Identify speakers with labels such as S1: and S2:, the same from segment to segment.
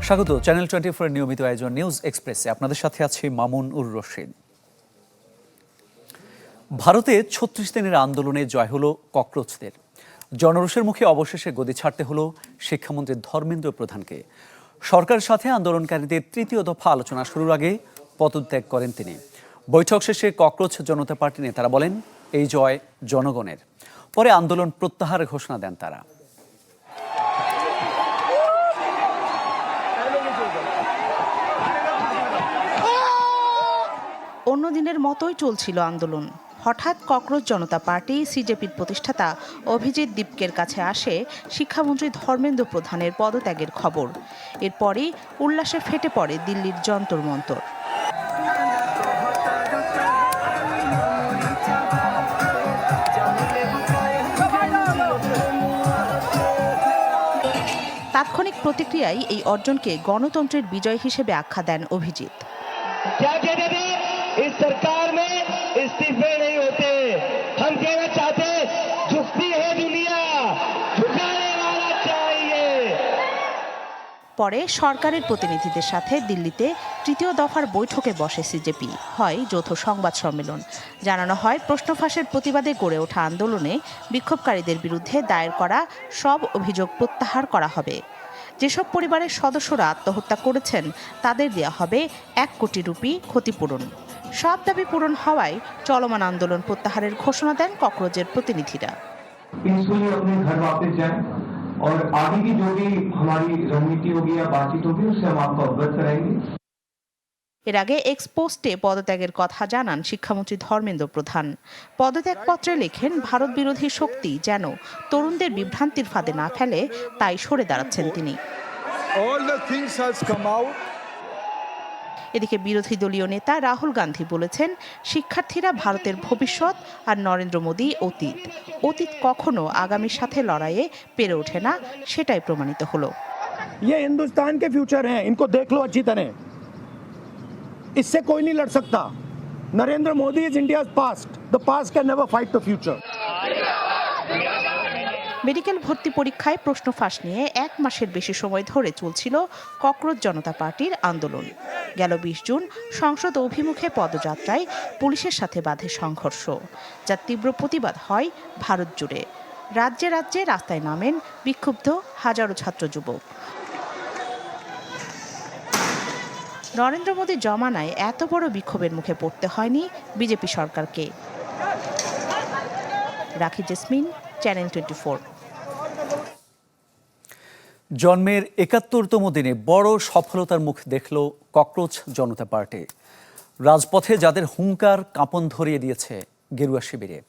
S1: স্বাগত চ্যানেল 24 এর নিয়মিত আয়োজন নিউজ এক্সপ্রেসে। আপনাদের সাথে আছি মামুন উর রশিদ। ভারতে ৩৬ দিনের আন্দোলনে জয় হলো ককরোচদের। জনরোষের মুখে অবশেষে গদি ছাড়তে হলো শিক্ষামন্ত্রী ধর্মেন্দ্র প্রধানকে। সরকারের সাথে আন্দোলনকারীদের তৃতীয় দফা আলোচনা শুরুর আগে পদত্যাগ করেন তিনি। বৈঠক শেষে ককরোচ জনতা পার্টি নেতারা বলেন, এই জয় জনগণের। পরে আন্দোলন প্রত্যাহারের ঘোষণা দেন তারা।
S2: অন্য দিনের মতোই চলছিল আন্দোলন। হঠাৎ ককরোচ জনতা পার্টি সিজেপির প্রতিষ্ঠাতা অভিজিৎ দীপকের কাছে আসে শিক্ষামন্ত্রী ধর্মেন্দ্র প্রধানের পদত্যাগের খবর। এরপরই উল্লাসে ফেটে পড়ে দিল্লির যন্তর মন্তর। তাৎক্ষণিক প্রতিক্রিয়ায় এই অর্জনকে গণতন্ত্রের বিজয় হিসেবে আখ্যা দেন অভিজিৎ।
S3: इस सरकार में इस्तीफे नहीं होते। हम कहना चाहते झुकती है दुनिया, झुकाने वाला चाहिए।
S2: পরে সরকারের প্রতিনিধিদের সাথে দিল্লিতে তৃতীয় দফার বৈঠকে বসে সিজেপি। হয় যৌথ সংবাদ সম্মেলন। জানানো হয়, প্রশ্ন ফাঁসের প্রতিবাদে গড়ে ওঠা আন্দোলনে বিক্ষোভকারীদের বিরুদ্ধে দায়ের করা সব অভিযোগ প্রত্যাহার করা হবে। যেসব পরিবারের সদস্যরা আত্মহত্যা করেছেন তাদের দেওয়া হবে 1 কোটি রুপি ক্ষতিপূরণ। সব দাবি পূরণ হওয়ায় চলমান আন্দোলন প্রত্যাহারের ঘোষণা দেন ককরোচের প্রতিনিধিরা।
S4: पीसफुली अपने घर वापस जाएं और आगे की जो भी हमारी रणनीति होगी या बातचीत होगी उससे हम आपको अवगत कराएंगे।
S2: এর আগে এক্সপোস্টে পদত্যাগের কথা জানান শিক্ষামন্ত্রী ধর্মেন্দ্র প্রধান। পদত্যাগপত্রে লেখেন, ভারত বিরোধী শক্তি যেন তরুণদের বিভ্রান্তির ফাঁদে না ফেলে তাই সরে দাঁড়াচ্ছেন তিনি। এদিকে বিরোধী দলীয় নেতা রাহুল গান্ধী বলেছেন, শিক্ষার্থীরা ভারতের ভবিষ্যৎ আর নরেন্দ্র মোদী অতীত। অতীত কখনো আগামীর সাথে লড়াইয়ে পেরে ওঠে না, সেটাই প্রমাণিত হলো।
S5: ये हिंदुस्तान के फ्यूचर हैं, इनको देख लो अच्छी तरह। इससे कोई नहीं लड़ सकता। Narendra Modi is India's past. The past can never fight the future.
S2: Medical ভর্তি পরীক্ষায় প্রশ্ন ফাঁস নিয়ে 1 মাসের বেশি সময় ধরে চলছিল ককরোচ জনতা পার্টির আন্দোলন। গেল 20 জুন সংসদ অভিমুখে পদযাত্রায় পুলিশের সাথে বাধে সংঘর্ষ, যার তীব্র প্রতিবাদ হয় ভারত জুড়ে। রাজ্যে রাজ্যে রাস্তায় নামেন বিক্ষুব্ধ হাজারো ছাত্র যুবক। নরেন্দ্র মোদীর জমানায় এত বড় বিক্ষোভের মুখে পড়তে হয়নি বিজেপি সরকারকে। রাখি জেসমিন, চ্যানেল 24।
S1: জন্মের ৭১তম দিনে বড় সফলতার মুখ দেখল ককরোচ জনতা পার্টি। রাজপথে যাদের হুঙ্কার কাঁপন ধরিয়ে দিয়েছে গেরুয়া শিবিরে।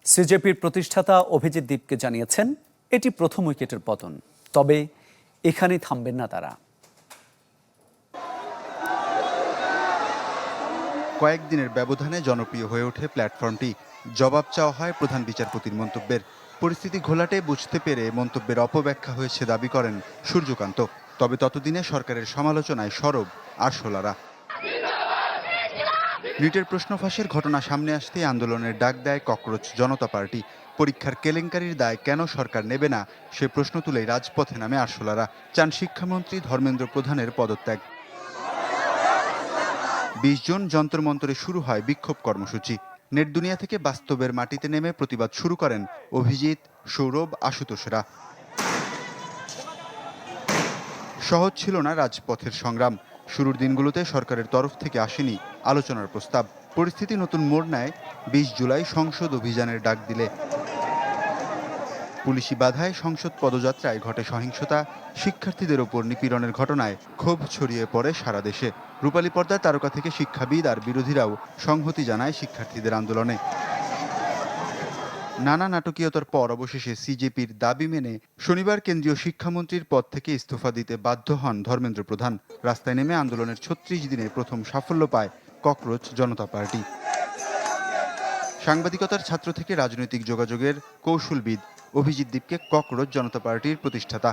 S1: সিজেপির প্রতিষ্ঠাতা অভিজিৎ দীপকে জানিয়েছেন, এটি প্রথম উইকেটের পতন। তবে এখানেই থামবেন না তারা।
S6: কয়েকদিনের ব্যবধানে জনপ্রিয় হয়ে ওঠে প্ল্যাটফর্মটি। জবাব চাওয়া হয় প্রধান বিচারপতির মন্তব্যের। পরিস্থিতি ঘোলাটে বুঝতে পেরে মন্তব্যের অপব্যাখ্যা হয়েছে দাবি করেন সূর্যকান্ত। তবে ততদিনে সরকারের সমালোচনায় সরব আরশোলারা। রিটের প্রশ্ন ফাঁসের ঘটনা সামনে আসতেই আন্দোলনের ডাক দেয় ককরোচ জনতা পার্টি। পরীক্ষার কেলেঙ্কারির দায় কেন সরকার নেবে না, সে প্রশ্ন তুলেই রাজপথে নামে আরশোলারা। চান শিক্ষামন্ত্রী ধর্মেন্দ্র প্রধানের পদত্যাগ। 20 জুন যন্তর মন্তরে শুরু হয় বিক্ষোভ কর্মসূচি। নেট দুনিয়া থেকে বাস্তবের মাটিতে নেমে প্রতিবাদ শুরু করেন অভিজিৎ, সৌরভ, আশুতোষরা। সহজ ছিল না রাজপথের সংগ্রাম। শুরুর দিনগুলোতে সরকারের তরফ থেকে আসেনি আলোচনার প্রস্তাব। পরিস্থিতি নতুন মোড় নেয় 20 জুলাই সংসদ অভিযানের ডাক দিলে। পুলিশি বাধায় সংসদ পদযাত্রায় ঘটে সহিংসতা। শিক্ষার্থীদের ওপর নিপীড়নের ঘটনায় ক্ষোভ ছড়িয়ে পড়ে সারা দেশে। রূপালী পর্দার তারকা থেকে শিক্ষাবিদ আর বিরোধীরাও সংহতি জানায় শিক্ষার্থীদের আন্দোলনে। নানা নাটকীয়তার পর অবশেষে সিজেপির দাবি মেনে শনিবার কেন্দ্রীয় শিক্ষামন্ত্রীর পদ থেকে ইস্তফা দিতে বাধ্য হন ধর্মেন্দ্র প্রধান। রাস্তায় নেমে আন্দোলনের 36 দিনে প্রথম সাফল্য পায় ককরোচ জনতা পার্টি। সাংবাদিকতার ছাত্র থেকে রাজনৈতিক যোগাযোগের কৌশলবিদ অভিজিৎ দীপকে ককরোচ জনতা পার্টির প্রতিষ্ঠাতা,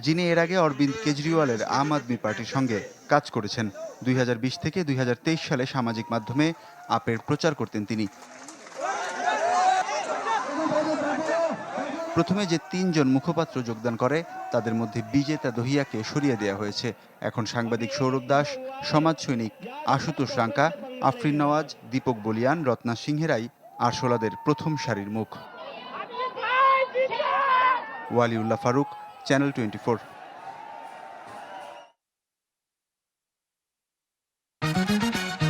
S6: যিনি এর আগে অরবিন্দ কেজরিওয়ালের আম আদমি পার্টির সঙ্গে কাজ করেছেন। 2020 থেকে 2023 সালে সামাজিক মাধ্যমে আপের প্রচার করতেন তিনি। প্রথমে যে ৩ জন মুখপাত্র যোগদান করে তাদের মধ্যে বিজেতা দহিয়াকে সরিয়ে দেওয়া হয়েছে। এখন সাংবাদিক সৌরভ দাস, সমাজ সৈনিক আশুতোষ রাঙ্কা, আফরিন নওয়াজ, দীপক বলিয়ান, রত্না সিংহেরাই আরশোলাদের প্রথম সারির মুখ। ওয়ালিউল্লাহ ফারুক, চ্যানেল 24।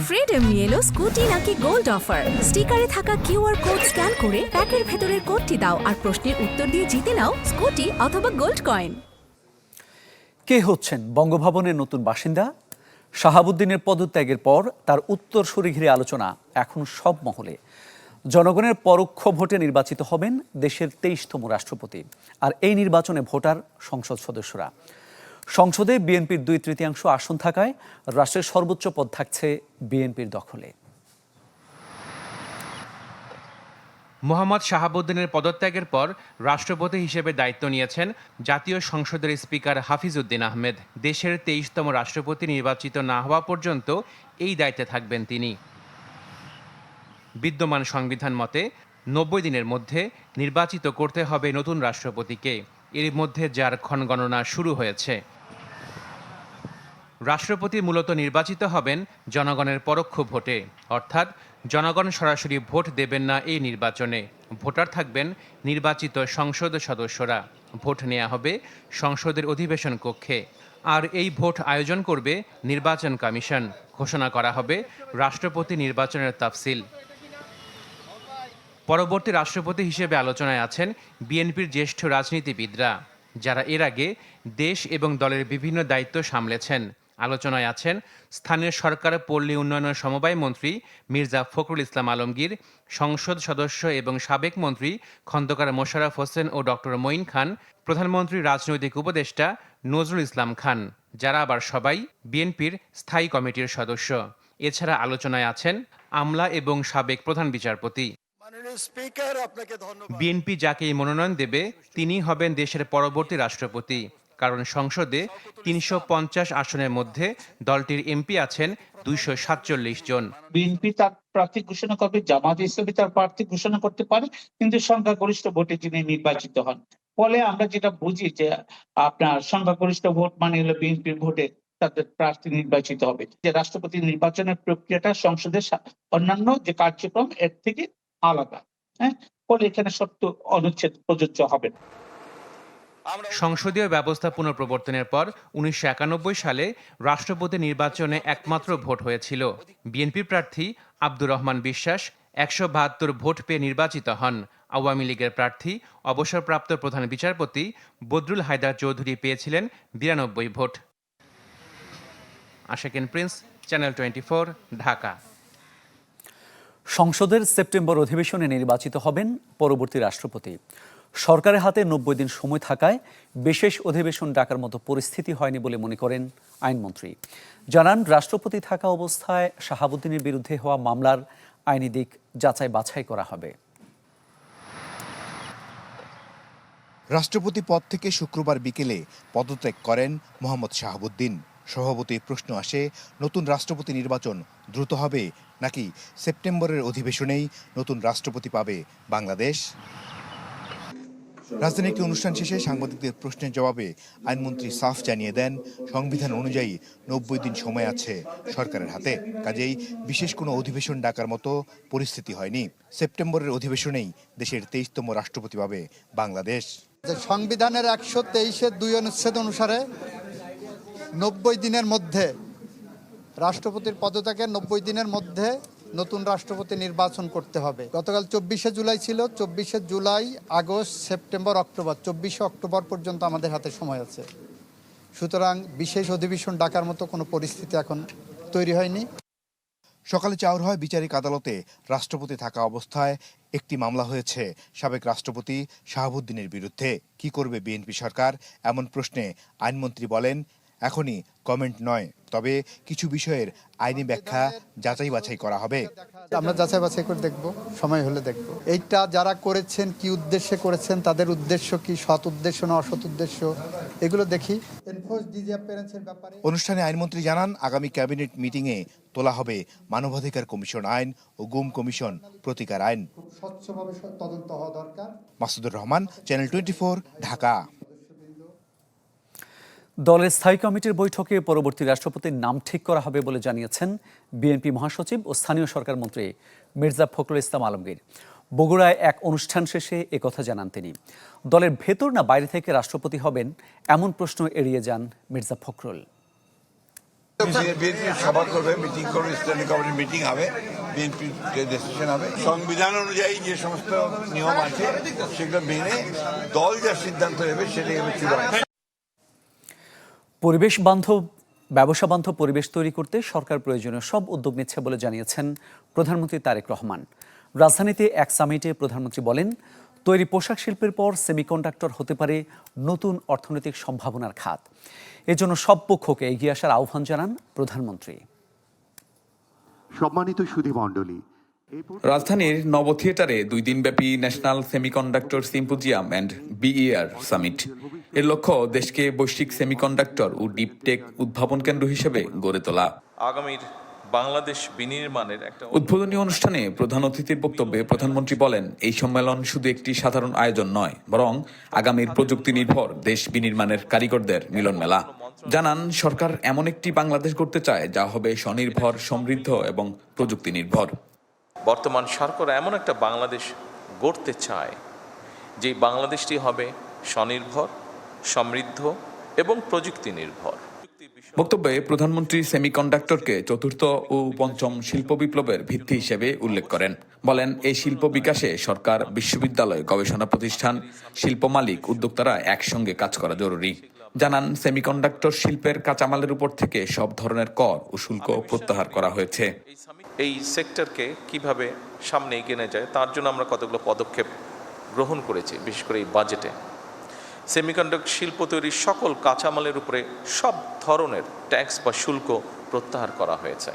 S7: ফ্রিডম নিয়ে এলো স্কুটি নাকি গোল্ড অফার। স্টিকারে থাকা কিউআর কোড স্ক্যান করে প্যাকের ভেতরের কোডটি দাও আর প্রশ্নের উত্তর দিয়ে জিতে নাও স্কুটি অথবা গোল্ড কয়েন।
S1: কে হচ্ছেন বঙ্গভবনের নতুন বাসিন্দা? শাহাবুদ্দিনের পদত্যাগের পর তার উত্তরসূরি ঘিরে আলোচনা এখন সব মহলে। জনগণের পরোক্ষ ভোটে নির্বাচিত হবেন দেশের 23তম রাষ্ট্রপতি। আর এই নির্বাচনে ভোটার সংসদ সদস্যরা। সংসদে বিএনপির 2/3 আসন থাকায় রাষ্ট্রের সর্বোচ্চ পদ থাকছে বিএনপির দখলে।
S8: মোহাম্মদ শাহাবুদ্দিনের পদত্যাগের পর রাষ্ট্রপতি হিসেবে দায়িত্ব নিয়েছেন জাতীয় সংসদের স্পিকার হাফিজ উদ্দিন আহমেদ। দেশের 23তম রাষ্ট্রপতি নির্বাচিত না হওয়া পর্যন্ত এই দায়িত্বে থাকবেন তিনি। বিদ্যমান সংবিধান মতে 90 দিনের মধ্যে নির্বাচিত করতে হবে নতুন রাষ্ট্রপতিকে। এর মধ্যে যার ক্ষণগণনা শুরু হয়েছে। রাষ্ট্রপতি মূলত নির্বাচিত হবেন জনগণের পরোক্ষ ভোটে, অর্থাৎ জনগণ সরাসরি ভোট দেবেন না এই নির্বাচনে। ভোটার থাকবেন নির্বাচিত সংসদ সদস্যরা। ভোট নেওয়া হবে সংসদের অধিবেশন কক্ষে। আর এই ভোট আয়োজন করবে নির্বাচন কমিশন। ঘোষণা করা হবে রাষ্ট্রপতি নির্বাচনের তাফসিল। পরবর্তী রাষ্ট্রপতি হিসেবে আলোচনায় আছেন বিএনপির জ্যেষ্ঠ রাজনীতিবিদরা, যারা এর আগে দেশ এবং দলের বিভিন্ন দায়িত্ব সামলেছেন। আলোচনায় আছেন স্থানীয় সরকার পল্লী উন্নয়ন সমবায় মন্ত্রী মির্জা ফখরুল ইসলাম আলমগীর, সংসদ সদস্য এবং সাবেক মন্ত্রী খন্দকার মোশাররফ হোসেন ও ডক্টর মঈন খান, প্রধানমন্ত্রীর রাজনৈতিক উপদেষ্টা নজরুল ইসলাম খান, যারা আবার সবাই বিএনপির স্থায়ী কমিটির সদস্য। এছাড়া আলোচনায় আছেন আমলা এবং সাবেক প্রধান বিচারপতি। বিএনপি যাকেই মনোনয়ন দেবে তিনি হবেন দেশের পরবর্তী রাষ্ট্রপতি, কারণ সংসদে 350 আসনের মধ্যে দলটির এমপি আছেন 247 জন।
S9: বিএনপি তার প্রার্থী ঘোষণা করবে, জামায়াত ইসলামী তার প্রার্থী ঘোষণা করতে পারে, কিন্তু সংখ্যাগরিষ্ঠ ভোটে যিনি নির্বাচিত হন। ফলে আমরা যেটা বুঝি যে আপনার সংখ্যাগরিষ্ঠ ভোট মানে হলো বিএনপির ভোটে তাদের প্রার্থী নির্বাচিত হবে। যে রাষ্ট্রপতি নির্বাচনের প্রক্রিয়াটা সংসদের অন্যান্য যে কার্যক্রম এর থেকে আলাদা। ফলে এখানে সত্য অনুচ্ছেদ প্রযোজ্য হবে না।
S8: সংসদীয় ব্যবস্থা পুনঃপ্রবর্তনের পর 1991 সালে রাষ্ট্রপতি নির্বাচনে একমাত্র ভোট হয়েছিল। বিএনপি প্রার্থী আব্দুর রহমান বিশ্বাস 172 ভোট পেয়ে নির্বাচিত হন। আওয়ামী লীগের প্রার্থী অবসরপ্রাপ্ত প্রধান বিচারপতি বদরুল হায়দার চৌধুরী পেয়েছিলেন 92 ভোট। Ashakin Prince, channel 24, Dhaka.
S1: সংসদের সেপ্টেম্বর অধিবেশনে নির্বাচিত হবেন পরবর্তী রাষ্ট্রপতি। সরকারের হাতে 90 দিন সময় থাকায় বিশেষ অধিবেশন ডাকার মতো পরিস্থিতি হয়নি বলে মনে করেন আইনমন্ত্রী। জানান, রাষ্ট্রপতি থাকা অবস্থায় শাহাবুদ্দিনের বিরুদ্ধে হওয়া মামলার আইনি দিক যাচাই বাছাই করা হবে।
S10: রাষ্ট্রপতি পদ থেকে শুক্রবার বিকেলে পদত্যাগ করেন মোহাম্মদ শাহাবুদ্দিন। স্বভাবতই প্রশ্ন আসে, নতুন রাষ্ট্রপতি নির্বাচন দ্রুত হবে নাকি সেপ্টেম্বরের অধিবেশনেই নতুন রাষ্ট্রপতি পাবে বাংলাদেশ? রাজধানীর একটি অনুষ্ঠান শেষে সাংবাদিকদের প্রশ্নের জবাবে আইনমন্ত্রী সাফ জানিয়ে দেন, সংবিধান অনুযায়ী 90 দিন সময় আছে সরকারের হাতে। কাজেই বিশেষ কোনো অধিবেশন ডাকার মতো পরিস্থিতি হয়নি। সেপ্টেম্বরের অধিবেশনেই দেশের 23তম রাষ্ট্রপতি পাবে বাংলাদেশ।
S11: সংবিধানের 123(2) অনুচ্ছেদ অনুসারে 90 দিনের মধ্যে রাষ্ট্রপতির পদত্যাগের 90 দিনের মধ্যে নতুন রাষ্ট্রপতি নির্বাচন করতে হবে। গতকাল 24শে জুলাই ছিল। 24শে জুলাই, আগস্ট, সেপ্টেম্বর, অক্টোবর, 24শে অক্টোবর পর্যন্ত আমাদের হাতে সময় আছে। সুতরাং বিশেষ অধিবেশন ডাকার মতো কোনো পরিস্থিতি এখন তৈরি হয়নি।
S10: সকালে চাউর হয় বিচারিক আদালতে রাষ্ট্রপতি থাকা অবস্থায় একটি মামলা হয়েছে সাবেক রাষ্ট্রপতি শাহাবুদ্দিনের বিরুদ্ধে। কি করবে বিএনপি সরকার? এমন প্রশ্নে আইনমন্ত্রী বলেন, এখনই কমেন্ট নয়, তবে কিছু বিষয়ের আইনি ব্যাখ্যা যাচাই বাছাই করা হবে।
S11: আমরা যাচাই বাছাই করে দেখব, সময় হলে দেখব। এইটা যারা করেছেন কি উদ্দেশ্যে করেছেন, তাদের উদ্দেশ্য কি, সৎ উদ্দেশ্য না অসৎ উদ্দেশ্য, এগুলো দেখি।
S10: অনুষ্ঠানে আইনমন্ত্রী জানান, আগামী ক্যাবিনেট মিটিংয়ে তোলা হবে মানবাধিকার কমিশন আইন ও গুম কমিশন প্রতিকার আইন।
S11: স্বচ্ছভাবে তদন্ত হওয়া দরকার।
S10: মাসুদুর রহমান, চ্যানেল 24, ঢাকা।
S1: দলের স্থায়ী কমিটির বৈঠকে পরবর্তী রাষ্ট্রপতির নাম ঠিক করা হবে বলে জানিয়েছেন বিএনপি মহাসচিব ও স্থানীয় সরকার মন্ত্রী মির্জা ফখরুল ইসলাম আলমগীর। বগুড়ায় এক অনুষ্ঠান শেষে একথা জানান তিনি। দলের ভেতর না বাইরে থেকে রাষ্ট্রপতি হবেন এমন প্রশ্ন এড়িয়ে যান মির্জা ফখরুল।
S12: বিএনপি সভা করবে, মিটিং করবে, স্ট্যান্ডিং কমিটির মিটিং হবে, বিএনপির ডিসিশন হবে। সংবিধান অনুযায়ী যে সমস্ত নিয়ম আছে সেগুলো মেনে দল যা সিদ্ধান্ত নেবে সেটাই হবে চূড়ান্ত।
S1: পরিবেশ বান্ধব, ব্যবসা বান্ধব পরিবেশ তৈরি করতে সরকার প্রয়োজনীয় সব উদ্যোগ নিচ্ছে বলে জানিয়েছেন প্রধানমন্ত্রী তারেক রহমান। রাজধানীতে এক সামিটে প্রধানমন্ত্রী বলেন, তৈরি পোশাক শিল্পের পর সেমিকন্ডাক্টর হতে পারে নতুন অর্থনৈতিক সম্ভাবনার খাত। এজন্য সব পক্ষকে এগিয়ে আসার আহ্বান জানান প্রধানমন্ত্রী।
S13: সম্মানিত সুধীমণ্ডলী,
S14: রাজধানীর নব থিয়েটারে 2 দিনব্যাপী national semiconductor symposium and BER summit. এর লক্ষ্য দেশকে বৈশ্বিক সেমিকন্ডাক্টর ও ডিপটেক উদ্ভাবন কেন্দ্র হিসেবে গড়ে তোলা।
S15: আগামীর বাংলাদেশ বিনির্মাণের একটা
S14: উদ্বোধনী অনুষ্ঠানে প্রধান অতিথির বক্তব্যে প্রধানমন্ত্রী বলেন, এই সম্মেলন শুধু একটি সাধারণ আয়োজন নয়, বরং আগামীর প্রযুক্তি নির্ভর দেশ বিনির্মাণের কারিগরদের মিলন মেলা। জানান, সরকার এমন একটি বাংলাদেশ গড়তে চায় যা হবে স্বনির্ভর, সমৃদ্ধ এবং প্রযুক্তি নির্ভর।
S15: বর্তমান সরকার এমন একটা বাংলাদেশ গড়তে চায় যে বাংলাদেশটি হবে স্বনির্ভর, সমৃদ্ধ এবং প্রযুক্তি নির্ভর।
S14: বক্তব্যে প্রধানমন্ত্রী সেমিকন্ডাক্টরকে চতুর্থ ও পঞ্চম শিল্প বিপ্লবের ভিত্তি হিসেবে উল্লেখ করেন। বলেন, এই শিল্প বিকাশে সরকার, বিশ্ববিদ্যালয়, গবেষণা প্রতিষ্ঠান, শিল্প মালিক, উদ্যোক্তারা একসঙ্গে কাজ করা জরুরি। জানান, সেমিকন্ডাক্টর শিল্পের কাঁচামালের উপর থেকে সব ধরনের কর ও শুল্ক প্রত্যাহার করা হয়েছে।
S15: এই সেক্টরকে কিভাবে সামনে এগিয়ে নেওয়া যায় তার জন্য আমরা কতগুলো পদক্ষেপ গ্রহণ করেছি, বিশেষ করে এই বাজেটে। সেমিকন্ডাক্টর শিল্প তৈরির সকল কাঁচামালের উপরে সব ধরনের ট্যাক্স বা শুল্ক প্রত্যাহার করা হয়েছে।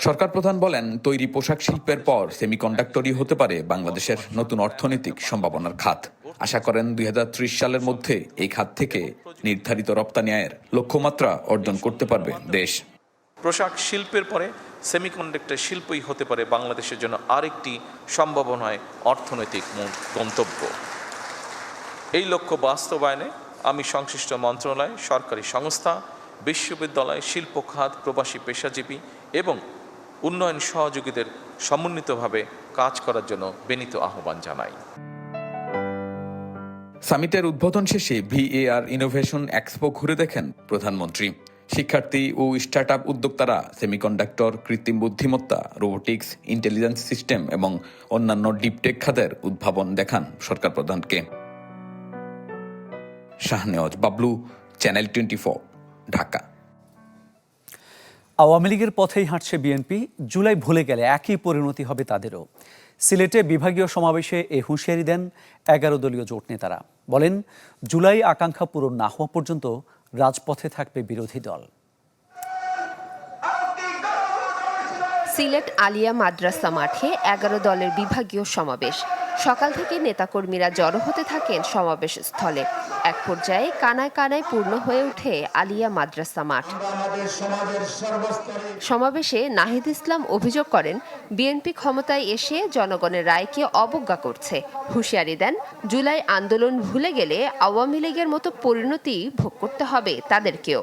S14: সরকার প্রধান বলেন, তৈরি পোশাক শিল্পের পর সেমিকন্ডাক্টরই হতে পারে বাংলাদেশের নতুন অর্থনৈতিক সম্ভাবনার খাত। আশা করেন 2030 সালের মধ্যে এই খাত থেকে নির্ধারিত রপ্তানি আয়ের লক্ষ্যমাত্রা অর্জন করতে পারবে দেশ।
S15: পোশাক শিল্পের পরে সেমিকন্ডাক্টর শিল্পই হতে পারে বাংলাদেশের জন্য আরেকটি সম্ভাবনায় অর্থনৈতিক গন্তব্য। এই লক্ষ্য বাস্তবায়নে আমি সংশ্লিষ্ট মন্ত্রণালয়, সরকারি সংস্থা, বিশ্ববিদ্যালয়, শিল্প খাত, প্রবাসী পেশাজীবী এবং উন্নয়ন সহযোগীদের সমন্বিতভাবে কাজ করার জন্য বিনীত আহ্বান জানাই।
S14: সামিটের উদ্বোধন শেষে ভিএআর ইনোভেশন এক্সপো ঘুরে দেখেন প্রধানমন্ত্রী। শিক্ষার্থী ও স্টার্টআপ উদ্যোক্তারা সেমিকন্ডাক্টর, কৃত্রিম বুদ্ধিমত্তা, রোবোটিক্স, ইন্টেলিজেন্স সিস্টেম এবং অন্যান্য ডিপটেক খাতের উদ্ভাবন দেখান সরকার প্রধানকে। শাহনেওয়াজ বাবলু, চ্যানেল 24, ঢাকা।
S1: আওয়ামী লীগের পথেই হাঁটছে বিএনপি। জুলাই ভুলে গেলে একই পরিণতি হবে তাদেরও। সিলেটে বিভাগীয় সমাবেশে এ হুঁশিয়ারি দেন 11 দলীয় জোট নেতারা। বলেন, জুলাই আকাঙ্ক্ষা পূরণ না হওয়া পর্যন্ত রাজপথে থাকবে বিরোধী দল।
S16: সিলেট আলিয়া মাদ্রাসা মাঠে 11 দলের বিভাগীয় সমাবেশ। সকাল থেকে নেতাকর্মীরা জড়ো হতে থাকেন সমাবেশ স্থলে। এক পর্যায়ে কানায় কানায় পূর্ণ হয়ে ওঠে আলিয়া মাদ্রাসা মাঠ। সমাবেশে নাহিদ ইসলাম অভিযোগ করেন, বিএনপি ক্ষমতায় এসে জনগণের রায়কে অবজ্ঞা করছে। হুঁশিয়ারি দেন, জুলাই আন্দোলন ভুলে গেলে আওয়ামী লীগের মতো পরিণতি ভোগ করতে হবে তাদেরকেও।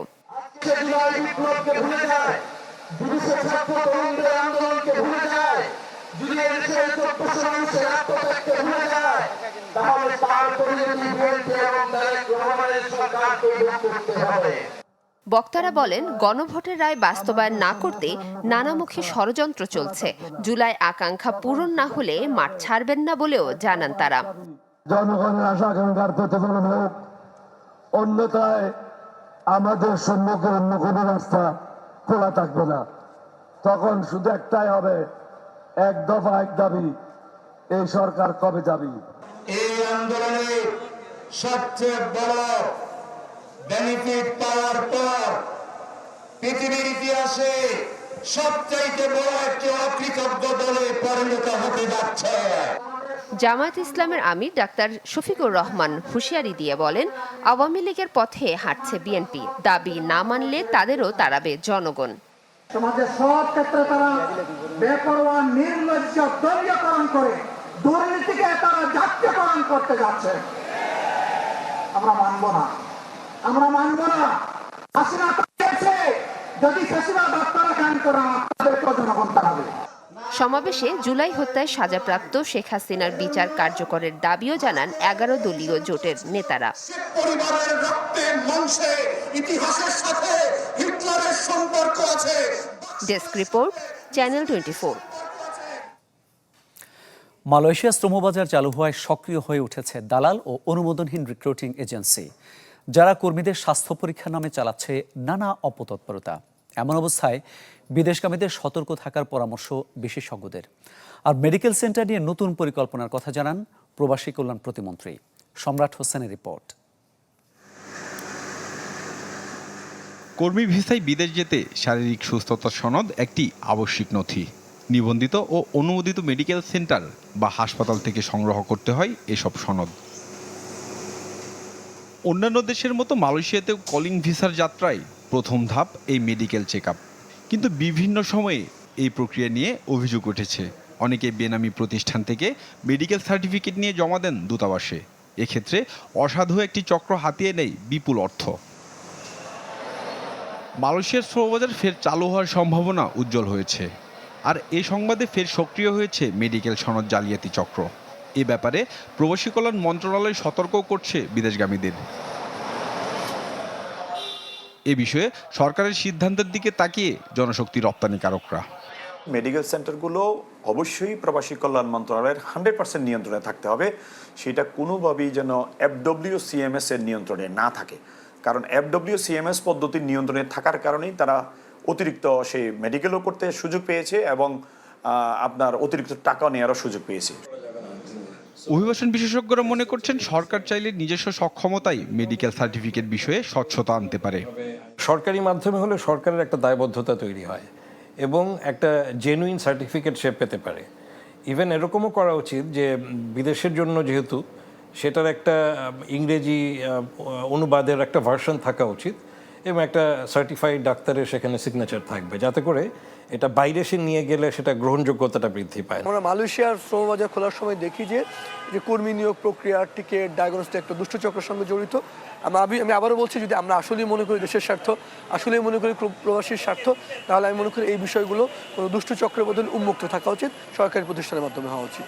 S16: বক্তারা বলেন, গণভোটের রায় বাস্তবায়ন না করতে নানামুখী ষড়যন্ত্র চলছে। জুলাই আকাঙ্ক্ষা পূরণ না হলে মাঠ ছাড়বেন না বলেও জানান তারা।
S17: জনগণের আশা আকাঙ্ক্ষার প্রতিফলন হোক, অন্যথায় আমাদের সম্মুখে অন্য কোনো রাস্তা খোলা থাকবে না। তখন শুধু একটাই হবে, এক দফা এক দাবি, এই সরকার কবে যাবি।
S3: এই আন্দোলনে সবচেয়ে বড় বেনিফিট পাওয়ার পর পৃথিবীর ইতিহাসে সবচাইতে বড় একটি অকৃতজ্ঞ দলে পরিণত হতে যাচ্ছে।
S16: জামায়াত ইসলামের আমির ডাক্তার শফিকুর রহমান হুঁশিয়ারি দিয়ে বলেন, আওয়ামী লীগের পথে হাঁটছে বিএনপি। দাবি না মানলে তাদেরও তাড়াবে জনগণ।
S17: সমাজের সব ক্ষেত্রে তারা বেপরোয়া নির্লজ্জ দলীয়করণ করে দুর্নীতিকে তারা জাতীয়করণ করতে যাচ্ছে। আমরা মানব না, আমরা মানব না। হাসিনা পেয়েছে, যদি ফেসিবাদ আপনারা কায়েম করেন আপনাদেরকেও জনগণ তাড়াবে।
S16: সমাবেশে জুলাই হত্যায় সাজাপ্রাপ্ত শেখ হাসিনার বিচার কার্যকরের দাবিও জানান 11 দলীয় জোটের নেতারা।
S17: পরিবারের রক্তের মাংসে ইতিহাসের সাথে হিটলারের সম্পর্ক আছে।
S16: Desk report, channel 24।
S1: মালয়েশিয়া শ্রমবাজার চালু হওয়ায় সক্রিয় হয়ে উঠেছে দালাল ও অনুমোদনহীন রিক্রুটিং এজেন্সি, যারা কর্মীদের স্বাস্থ্য পরীক্ষার নামে চালাচ্ছে নানা অপতৎপরতা। এমন অবস্থায় বিদেশগামীদের সতর্ক থাকার পরামর্শ বিশেষজ্ঞদের। আর মেডিকেল সেন্টার নিয়ে নতুন পরিকল্পনার কথা জানান প্রবাসী কল্যাণ প্রতিমন্ত্রী সম্রাট হোসেনের রিপোর্ট।
S13: কর্মী ভিসায় বিদেশ যেতে শারীরিক সুস্থতা সনদ একটি আবশ্যিক নথি। নিবন্ধিত ও অনুমোদিত মেডিকেল সেন্টার বা হাসপাতাল থেকে সংগ্রহ করতে হয় এসব সনদ। অন্যান্য দেশের মতো মালয়েশিয়াতেও কলিং ভিসার যাত্রায় প্রথম ধাপ এই মেডিকেল চেকআপ। কিন্তু বিভিন্ন সময়ে এই প্রক্রিয়া নিয়ে অভিযোগ উঠেছে। অনেকে বেনামি প্রতিষ্ঠান থেকে মেডিকেল সার্টিফিকেট নিয়ে জমা দেন দূতাবাসে। এক্ষেত্রে অসাধু একটি চক্র হাতিয়ে নেয় বিপুল অর্থ। মালয়েশিয়ার শ্রমবাজার ফের চালু হওয়ার সম্ভাবনা উজ্জ্বল হয়েছে। আর এই সংবাদে ফের সক্রিয় হয়েছে মেডিকেল সনদ জালিয়াতি চক্র। এ ব্যাপারে প্রবাসী কল্যাণ মন্ত্রণালয় সতর্কও করছে বিদেশগামীদের। এ বিষয়ে সরকারের সিদ্ধান্তের দিকে তাকিয়ে জনশক্তি রপ্তানিকারকরা।
S18: মেডিকেল সেন্টারগুলো অবশ্যই প্রবাসী কল্যাণ মন্ত্রণালয়ের 100% নিয়ন্ত্রণে থাকতে হবে। সেটা কোনোভাবেই যেন FWCMS এর নিয়ন্ত্রণে না থাকে, কারণ FWCMS পদ্ধতির নিয়ন্ত্রণে থাকার কারণেই তারা অতিরিক্ত সেই মেডিকেলও করতে সুযোগ পেয়েছে এবং আপনার অতিরিক্ত টাকা নেওয়ারও সুযোগ পেয়েছে।
S13: অভিবাসন বিশেষজ্ঞরা মনে করছেন সরকার চাইলে নিজস্ব সক্ষমতায় মেডিকেল সার্টিফিকেট বিষয়ে স্বচ্ছতা আনতে পারে।
S19: সরকারি মাধ্যমে হলে সরকারের একটা দায়বদ্ধতা তৈরি হয় এবং একটা জেনুইন সার্টিফিকেট সে পেতে পারে। ইভেন এরকমও করা উচিত যে বিদেশের জন্য যেহেতু সেটার একটা ইংরেজি অনুবাদের একটা ভার্সন থাকা উচিত এবং একটা সার্টিফাইড ডাক্তারের সেখানে সিগনেচার থাকবে, যাতে করে এটা বাইরে সে নিয়ে গেলে সেটা গ্রহণযোগ্যতাটা বৃদ্ধি পায়।
S20: আমরা মালয়েশিয়ার শ্রমবাজার খোলার সময় দেখি যে কর্মী নিয়োগ প্রক্রিয়া, টিকিট, ডায়াগনস্টিক একটা দুষ্টচক্রের সঙ্গে জড়িত। আমি আবারও বলছি, যদি আমরা আসলেই মনে করি দেশের স্বার্থ, আসলেই মনে করি প্রবাসীর স্বার্থ, তাহলে আমি মনে করি এই বিষয়গুলো কোনো দুষ্টচক্রের বদলে উন্মুক্ত থাকা উচিত, সরকারি প্রতিষ্ঠানের মাধ্যমে হওয়া উচিত।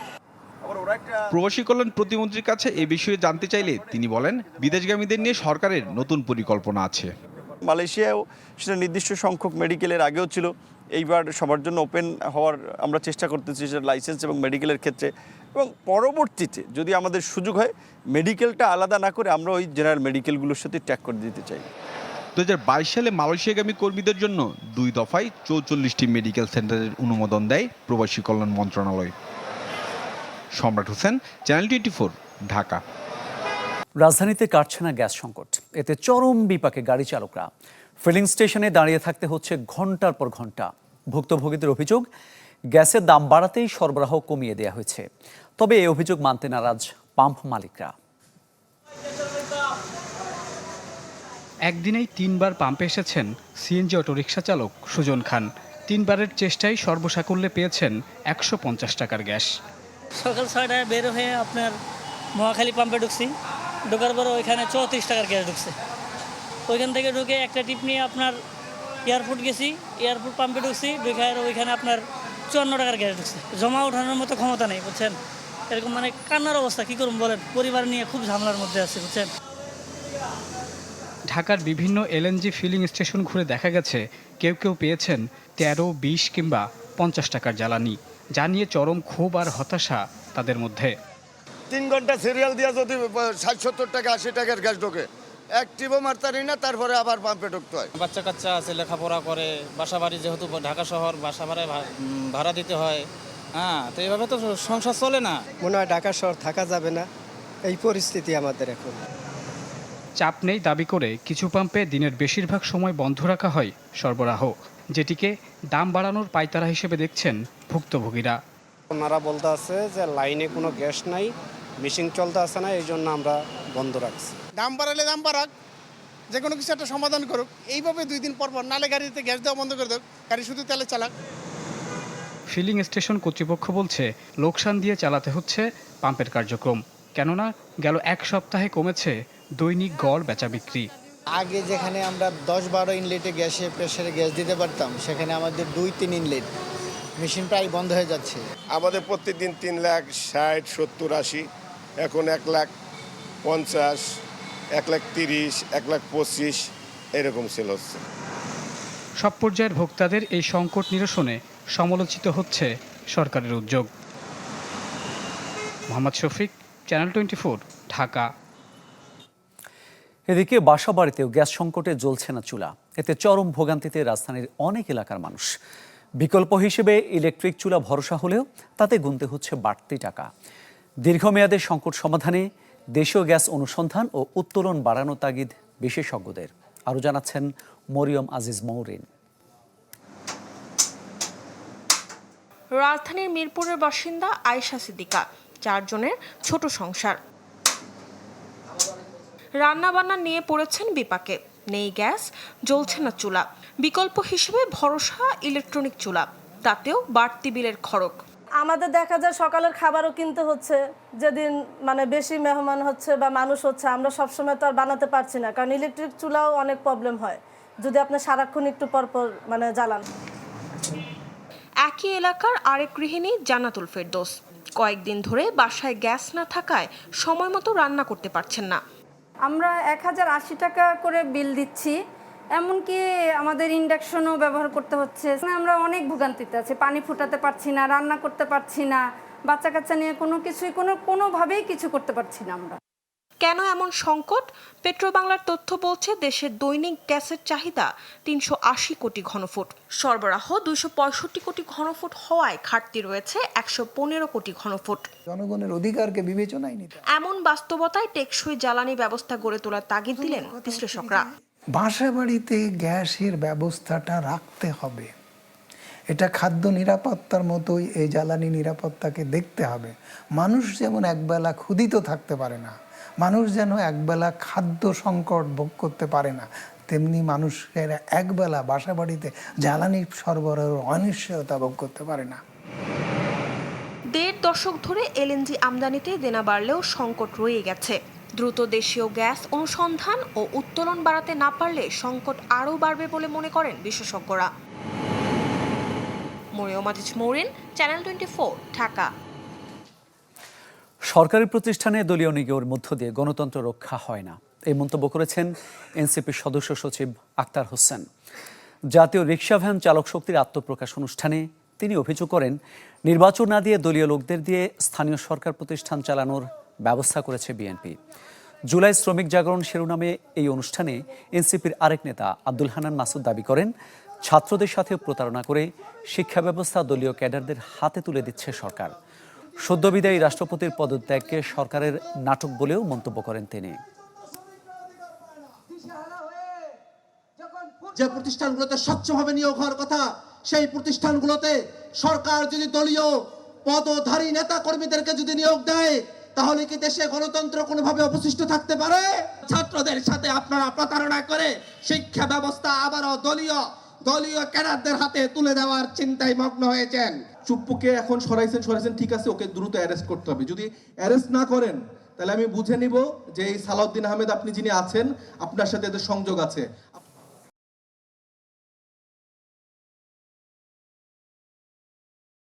S13: প্রবাসী কল্যাণ প্রতিমন্ত্রীর কাছে এ বিষয়ে জানতে চাইলে তিনি বলেন, বিদেশগামীদের নিয়ে সরকারের নতুন পরিকল্পনা আছে।
S21: মালয়েশিয়াও সেটা নির্দিষ্ট সংখ্যক মেডিকেলের আগেও ছিল, এইবার সবার জন্য ওপেন হওয়ার আমরা চেষ্টা করতেছি, সেটা লাইসেন্স এবং মেডিকেলের ক্ষেত্রে। এবং পরবর্তীতে যদি আমাদের সুযোগ হয়, মেডিকেলটা আলাদা না করে আমরা ওই জেনারেল মেডিকেলগুলোর সাথে ট্যাগ করে দিতে চাই।
S13: 2022 সালে মালয়েশিয়াগামী কর্মীদের জন্য 2 দফায় 44টি মেডিকেল সেন্টারের অনুমোদন দেয় প্রবাসী কল্যাণ মন্ত্রণালয়। সম্রাট হোসেন, চ্যানেল 24, ঢাকা।
S1: রাজধানীতে কাটছে না গ্যাস সংকট, এতে চরম বিপাকে গাড়ি চালকরা। ফিলিং স্টেশনে দাঁড়িয়ে থাকতে হচ্ছে ঘন্টার পর ঘন্টা। ভুক্তভোগীদের অভিযোগ, গ্যাসের দাম বাড়াতেই সরবরাহ কমিয়ে দেওয়া হয়েছে। তবে এই অভিযোগ মানতে নারাজ পাম্প মালিকরা।
S22: একদিনেই 3 বার পাম্পে এসেছেন সিএনজি অটোরিকশা চালক সুজন খান। 3 বারের চেষ্টায় সর্বসাকুল্যে পেয়েছেন 150 টাকার গ্যাস।
S23: সকাল 6টায় বের হয়ে আপনার মহাখালী পাম্পে ঢুকছি, ঢোকার পরে ওইখানে 34 টাকার গ্যাস ঢুকছে। ওইখান থেকে ঢুকে একটা টিপ নিয়ে আপনার এয়ারপোর্ট গেছি, এয়ারপোর্ট পাম্পে ঢুকছি, ঢুকে ওইখানে আপনার 54 টাকার গ্যাস ঢুকছে। জমা ওঠানোর মতো ক্ষমতা নেই, বুঝছেন। এরকম মানে কান্নার অবস্থা, কী করুন বলেন। পরিবার নিয়ে খুব ঝামেলার মধ্যে আছে, বুঝছেন।
S22: ঢাকার বিভিন্ন এলএনজি ফিলিং স্টেশন ঘুরে দেখা গেছে কেউ কেউ পেয়েছেন 13, 20 কিংবা 50 টাকার জ্বালানি, যা নিয়ে চরম ক্ষোভ আর হতাশা তাদের মধ্যে।
S24: 3 ঘন্টা সিরিয়াল দিয়ে যদি 60-70 টাকা 80 টাকার গ্যাস ঢোকে, এক টিপও মারতারি না, তারপরে আবার পাম্পে ঢুকতে হয়।
S25: বাচ্চা কাচ্চা আছে, লেখাপড়া করে, বাসা বাড়ি যেহেতু ঢাকা শহর, বাসা ভাড়া দিতে হয়। হ্যাঁ, তো এইভাবে তো সংসার চলে না।
S26: মনে হয় ঢাকা শহর থাকা যাবে না, এই পরিস্থিতি আমাদের এখন।
S22: চাপ নেই দাবি করে কিছু পাম্পে দিনের বেশিরভাগ সময় বন্ধ রাখা হয় সরবরাহ, যেটিকে দাম বাড়ানোর পায়তারা হিসেবে দেখছেন ভুক্তভোগীরা।
S26: ওনারা বলতে আছে যে লাইনে কোনো গ্যাস নাই, মেশিন চলতে আছে না, এই জন্য আমরা বন্ধ রাখছি।
S24: দাম বাড়ালে দাম বাড়াক,
S2: যে কোনো কিছু একটা সমাধান করুক। এইভাবে 2 দিন পর পর নালে গাড়িতে গ্যাস দেওয়া বন্ধ করে দেয়, গাড়ি শুধু তেলে চালাক।
S22: ফিলিং স্টেশন কর্তৃপক্ষ বলছে লোকসান দিয়ে চালাতে হচ্ছে পাম্পের কার্যক্রম, কেননা গেল 1 সপ্তাহে কমেছে দৈনিক গড় বেচা বিক্রি।
S26: আগে যেখানে আমরা 10-12 ইনলেটে গ্যাসে প্রেসারে গ্যাস দিতে পারতাম, সেখানে আমাদের 2-3 ইনলেট মেশিন প্রায় বন্ধ হয়ে যাচ্ছে।
S4: আমাদের প্রত্যেকদিন 3,60,, 70, 80, এখন 1,50,000, 1,30,000, 1,25,000 এরকম সেল হচ্ছে।
S22: সব পর্যায়ের ভোক্তাদের এই সংকট নিরসনে সমালোচিত হচ্ছে সরকারের উদ্যোগ। মোহাম্মদ শফিক, চ্যানেল 24, ঢাকা।
S1: এদিকে বাসাবাড়িতেও গ্যাস সংকটে জ্বলছে না চুলা, এতে চরম ভোগান্তিতে রাজধানীর অনেক এলাকার মানুষ। বিকল্প হিসেবে ইলেকট্রিক চুলা ভরসা হলেও তাতে গুনতে হচ্ছে বাড়তি টাকা। দীর্ঘমেয়াদে সংকট সমাধানে দেশীয় গ্যাস অনুসন্ধান ও উত্তোলন বাড়ানো তাগিদ বিশেষজ্ঞদের। আরও জানাচ্ছেন মরিয়ম আজিজ মৌরিন।
S5: রাজধানীর মিরপুরের বাসিন্দা আয়েশা সিদ্দিকা, 4 জনের ছোট সংসার। রান্নাবান্না নিয়ে পড়েছেন বিপাকে, নেই গ্যাস, জ্বলছে না চুলা। বিকল্প হিসেবে ভরসা ইলেকট্রনিক চুলা, তাতেও বাড়তি বিলের খরচ।
S6: আমাদের দেখা যায় সকালের খাবারও কিনতে হচ্ছে, যেদিন মানে বেশি মেহমান হচ্ছে বা মানুষ হচ্ছে, আমরা সবসময় তো আর বানাতে পারছি না, কারণ ইলেকট্রিক চুলাও অনেক প্রবলেম হয় যদি আপনি সারাক্ষণ একটু পরপর মানে জ্বালান।
S5: একই এলাকার আরেক গৃহিণী জান্নাতুল ফেরদৌস, কয়েকদিন ধরে বাসায় গ্যাস না থাকায় সময় মতো রান্না করতে পারছেন না।
S7: আমরা 1080 টাকা করে বিল দিচ্ছি, এমনকি আমাদের ইন্ডাকশনও ব্যবহার করতে হচ্ছে। আমরা অনেক ভোগান্তিতে আছি, পানি ফুটাতে পারছি না, রান্না করতে পারছি না, বাচ্চা কাচ্চা নিয়ে কোনোভাবেই কিছু করতে পারছি না আমরা।
S5: কেন এমন সংকট? পেট্রোবাংলার তথ্য বলছে দেশের দৈনিক গ্যাসের চাহিদা 380 কোটি ঘনফুট, সরবরাহ 265 কোটি ঘনফুট হওয়ায় ঘাটতি রয়েছে 115 কোটি ঘনফুট।
S9: জনগণের অধিকারকে বিবেচনায় নিতে
S5: এমন বাস্তবতায় টেকসই জ্বালানি ব্যবস্থা গড়ে তোলার তাগিদ দিলেন বিশ্লেষকরা।
S9: বাসা বাড়িতে গ্যাসের ব্যবস্থাটা রাখতে হবে, এটা খাদ্য নিরাপত্তার মতোই এই জ্বালানি নিরাপত্তাকে দেখতে হবে। মানুষ যেমন একবেলা ক্ষুধিত থাকতে পারে না, মানুষ যেন একবেলা খাদ্য সংকট ভোগ করতে পারে না, তেমনি মানুষের একবেলা বাসা বাড়িতে জ্বালানি সরবরাহের অনিশ্চয়তা ভোগ করতে পারে না।
S5: 1.5 দশক ধরে এলএনজি আমদানিতে দেনা বাড়লেও সংকট রয়ে গেছে। দ্রুত দেশীয় গ্যাস অনুসন্ধান ও উত্তোলন বাড়াতে না পারলে সংকট আরও বাড়বে বলে মনে করেন বিশেষজ্ঞরা। মরিয়ম আজিজ মৌরিন, চ্যানেল 24, ঢাকা।
S1: সরকারি প্রতিষ্ঠানে দলীয় নিয়োগের মধ্য দিয়ে গণতন্ত্র রক্ষা হয় না, এই মন্তব্য করেছেন এনসিপির সদস্য সচিব আক্তার হোসেন। জাতীয় রিকশা ভ্যান চালক শক্তির আত্মপ্রকাশ অনুষ্ঠানে তিনি অভিযোগ করেন, নির্বাচন না দিয়ে দলীয় লোকদের দিয়ে স্থানীয় সরকার প্রতিষ্ঠান চালানোর ব্যবস্থা করেছে বিএনপি। জুলাই শ্রমিক জাগরণ শিরোনামে এই অনুষ্ঠানে এনসিপির আরেক নেতা আব্দুল হান্নান মাসুদ দাবি করেন, ছাত্রদের সাথে প্রতারণা করে শিক্ষা ব্যবস্থা দলীয় ক্যাডারদের হাতে তুলে দিচ্ছে সরকার। সদ্যবিদায়ী রাষ্ট্রপতির পদত্যাগকে সরকারের নাটক বলেও মন্তব্য করেন তিনি।
S27: যে প্রতিষ্ঠানগুলোতে স্বচ্ছভাবে নিয়োগ হওয়ার কথা, সেই প্রতিষ্ঠানগুলোতে সরকার যদি দলীয় পদধারী নেতা কর্মীদেরকে যদি নিয়োগ দেয়, তাহলে কি দেশে গণতন্ত্র কোনোভাবে অবশিষ্ট থাকতে পারে? ছাত্রদের সাথে আপনারা প্রতারণা করে শিক্ষা ব্যবস্থা আবারও দলীয় ক্যাডারদের হাতে তুলে দেওয়ার চিন্তায় মগ্ন হয়েছেন।
S28: চুপ্পুকে এখন সরাইছেন, ঠিক আছে, ওকে দ্রুত অ্যারেস্ট করতে হবে। যদি অ্যারেস্ট না করেন তাহলে আমি বুঝে নিব যে এই সালাউদ্দিন আহমেদ আপনি যিনি আছেন, আপনার সাথে এদের সংযোগ আছে।